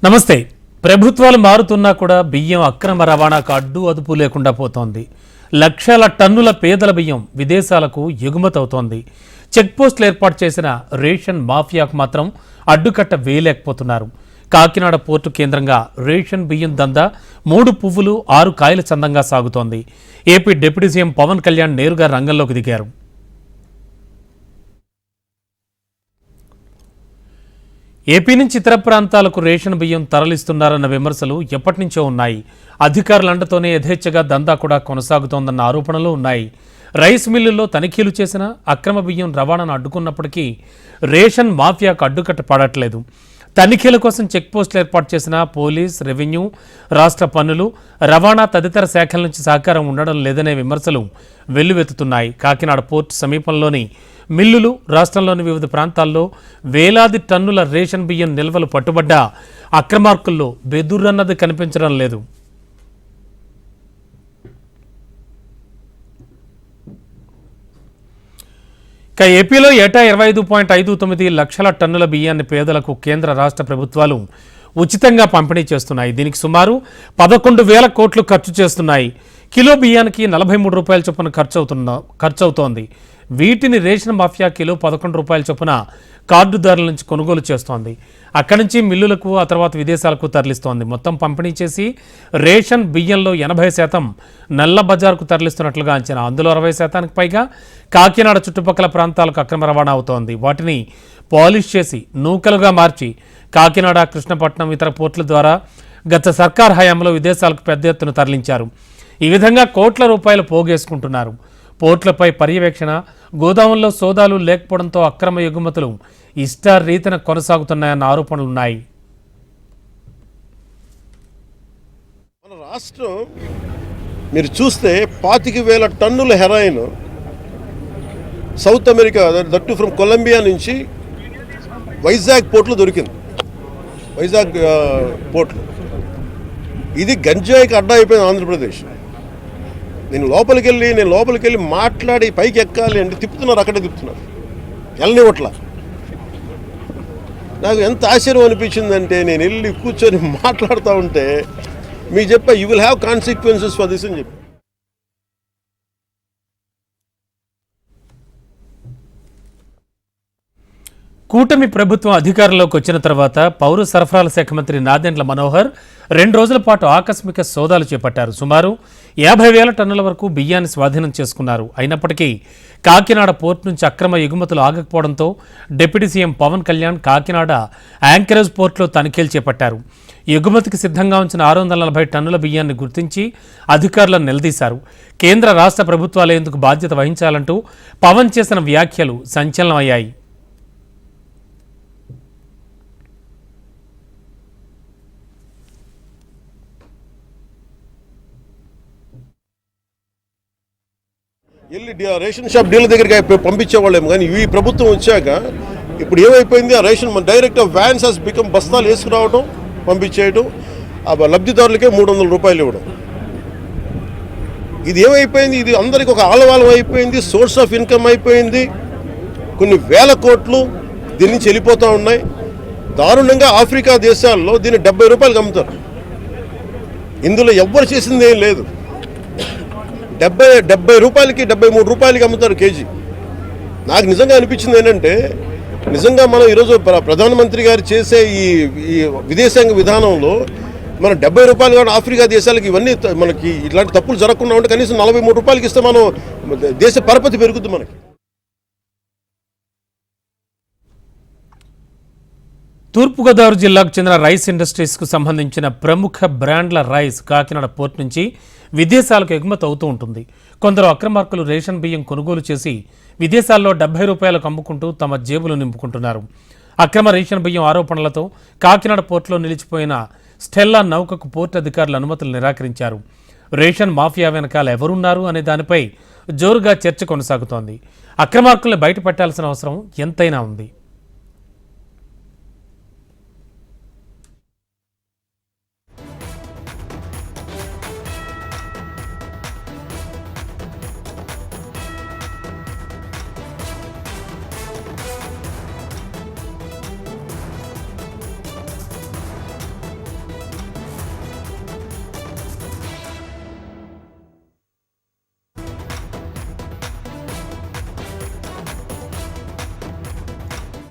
నమస్తే. ప్రభుత్వాలు మారుతున్నా కూడా బియ్యం అక్రమ రవాణాకు అడ్డు అదుపు లేకుండా పోతోంది. లక్షల టన్నుల పేదల బియ్యం విదేశాలకు ఎగుమతవుతోంది. చెక్పోస్టులు ఏర్పాటు చేసిన రేషన్ మాఫియాకు మాత్రం అడ్డుకట్ట వేయలేకపోతున్నారు. కాకినాడ పోర్టు కేంద్రంగా రేషన్ బియ్యం దందా 3 పువ్వులు 6 కాయల చందంగా సాగుతోంది. AP deputy CM Pawan Kalyan నేరుగా రంగంలోకి దిగారు. ఏపీ నుంచి ఇతర ప్రాంతాలకు రేషన్ బియ్యం తరలిస్తున్నారన్న విమర్శలు ఎప్పటినుంచో ఉన్నాయి. అధికారుల అండతోనే యథేచ్ఛగా దందా కూడా కొనసాగుతోందన్న ఆరోపణలు ఉన్నాయి. రైస్ మిల్లుల్లో తనిఖీలు చేసిన అక్రమ బియ్యం రవాణాను అడ్డుకున్నప్పటికీ రేషన్ మాఫియాకు అడ్డుకట్ట పడట్లేదు. తనిఖీల కోసం చెక్పోస్టులు ఏర్పాటు చేసిన పోలీస్, రెవెన్యూ, రాష్ట్ర పన్నులు, రవాణా తదితర శాఖల నుంచి సహకారం ఉండడం లేదనే విమర్శలు వెల్లువెత్తుతున్నాయి. కాకినాడ పోర్టు సమీపంలోని మిల్లులు, రాష్ట్రంలోని వివిధ ప్రాంతాల్లో వేలాది టన్నుల రేషన్ బియ్యం నిల్వలు పట్టుబడ్డా అక్రమార్కుల్లో బెదురన్నది కనిపించడం లేదు. ఏపీలో ఏటా 25.59 లక్షల టన్నుల బియ్యాన్ని పేదలకు కేంద్ర రాష్ట్ర ప్రభుత్వాలు ఉచితంగా పంపిణీ చేస్తున్నాయి. దీనికి సుమారు 11,000 కోట్లు ఖర్చు చేస్తున్నాయి. కిలో బియ్యానికి 43 రూపాయల చొప్పున ఖర్చవుతోంది. వీటిని రేషన్ మాఫియా కిలో 11 రూపాయల చొప్పున కార్డుదారుల నుంచి కొనుగోలు చేస్తోంది. అక్కడి నుంచి మిల్లులకు, ఆ తర్వాత విదేశాలకు తరలిస్తోంది. మొత్తం పంపిణీ చేసి రేషన్ బియ్యంలో 80% నల్ల బజారుకు తరలిస్తున్నట్లుగా అంచనా. అందులో 60%కి పైగా కాకినాడ చుట్టుపక్కల ప్రాంతాలకు అక్రమ రవాణా అవుతోంది. వాటిని పాలిష్ చేసి నూకలుగా మార్చి కాకినాడ, కృష్ణపట్నం, ఇతర పోర్టుల ద్వారా గత సర్కార్ హయాంలో విదేశాలకు పెద్ద ఎత్తున తరలించారు. ఈ విధంగా కోట్ల రూపాయలు పోగేసుకుంటున్నారు. పోర్టులపై పర్యవేక్షణ, గోదాముల్లో సోదాలు లేకపోవడంతో అక్రమ ఎగుమతులు ఇష్టారీతిన కొనసాగుతున్నాయన్న ఆరోపణలున్నాయి. మన రాష్ట్రం మీరు చూస్తే 25,000 టన్నుల heroin South America, that from Colombia నుంచి వైజాగ్ పోర్టులో దొరికింది. వైజాగ్ పోర్టులో ఇది గంజాయికి అడ్డా అయిపోయింది ఆంధ్రప్రదేశ్. నేను లోపలికి వెళ్ళి మాట్లాడి పైకి ఎక్కాలి అంటే తిప్పుతున్నారు, అక్కడే తిప్పుతున్నారు, వెళ్ళనివ్వట్లా. నాకు ఎంత ఆశ్చర్యం అనిపించిందంటే నేను వెళ్ళి కూర్చొని మాట్లాడుతూ ఉంటే మీకు చెప్పా, you will have consequences for this అని చెప్పి. కూటమి ప్రభుత్వం అధికారంలోకి వచ్చిన తర్వాత పౌర సరఫరాల శాఖ మంత్రి నాదెండ్ల మనోహర్ 2 రోజుల పాటు ఆకస్మిక సోదాలు చేపట్టారు. సుమారు 50,000 టన్నుల వరకు బియ్యాన్ని స్వాధీనం చేసుకున్నారు. అయినప్పటికీ కాకినాడ పోర్టు నుంచి అక్రమ ఎగుమతులు ఆగకపోవడంతో deputy CM Pawan Kalyan Kakinada anchorage పోర్టులో తనిఖీలు చేపట్టారు. ఎగుమతికి సిద్ధంగా ఉంచిన 640 టన్నుల బియ్యాన్ని గుర్తించి అధికారులను నిలదీశారు. కేంద్ర రాష్ట్ర ప్రభుత్వాలే ఎందుకు బాధ్యత వహించాలంటూ పవన్ చేసిన వ్యాఖ్యలు సంచలనమయ్యాయి. వెళ్ళి రేషన్ షాప్ డీలర్ దగ్గరికి పంపించేవాళ్ళేమో, కానీ ఈ ప్రభుత్వం వచ్చాక ఇప్పుడు ఏమైపోయింది, ఆ ration direct vans has become బస్తాలు వేసుకురావడం, పంపించేయడం, ఆ లబ్ధిదారులకే 300 రూపాయలు ఇవ్వడం. ఇది ఏమైపోయింది, ఇది అందరికి ఒక ఆలవాలం అయిపోయింది, సోర్స్ ఆఫ్ ఇన్కమ్ అయిపోయింది. కొన్ని వేల కోట్లు దీని నుంచి వెళ్ళిపోతూ ఉన్నాయి. దారుణంగా ఆఫ్రికా దేశాల్లో దీన్ని 70 రూపాయలకు అమ్ముతారు. ఇందులో ఎవ్వరు చేసింది ఏం లేదు. 70 రూపాయలకి 73 రూపాయలకి అమ్ముతారు కేజీ. నాకు నిజంగా అనిపించింది ఏంటంటే, నిజంగా మనం ఈరోజు ప్రధానమంత్రి గారు చేసే ఈ విదేశాంగ విధానంలో మనం 70 రూపాయలు కానీ ఆఫ్రికా దేశాలకి ఇవన్నీ మనకి ఇట్లాంటి తప్పులు జరగకుండా ఉంటే కనీసం 43 రూపాయలకి ఇస్తే మనం దేశ పరపతి పెరుగుద్ది మనకి. తూర్పుగోదావరి జిల్లాకు చెందిన రైస్ ఇండస్ట్రీస్కు సంబంధించిన ప్రముఖ బ్రాండ్ల రైస్ కాకినాడ పోర్టు నుంచి విదేశాలకు ఎగుమతి అవుతూ ఉంటుంది. కొందరు అక్రమార్కులు రేషన్ బియ్యం కొనుగోలు చేసి విదేశాల్లో 70 రూపాయలకు అమ్ముకుంటూ తమ జేబులు నింపుకుంటున్నారు. అక్రమ రేషన్ బియ్యం ఆరోపణలతో కాకినాడ పోర్టులో నిలిచిపోయిన స్టెల్లా నౌకకు పోర్టు అధికారులు అనుమతులు నిరాకరించారు. రేషన్ మాఫియా వెనకాల ఎవరున్నారు అనే దానిపై జోరుగా చర్చ కొనసాగుతోంది. అక్రమార్కుల్ని బయటపెట్టాల్సిన అవసరం ఎంతైనా ఉంది.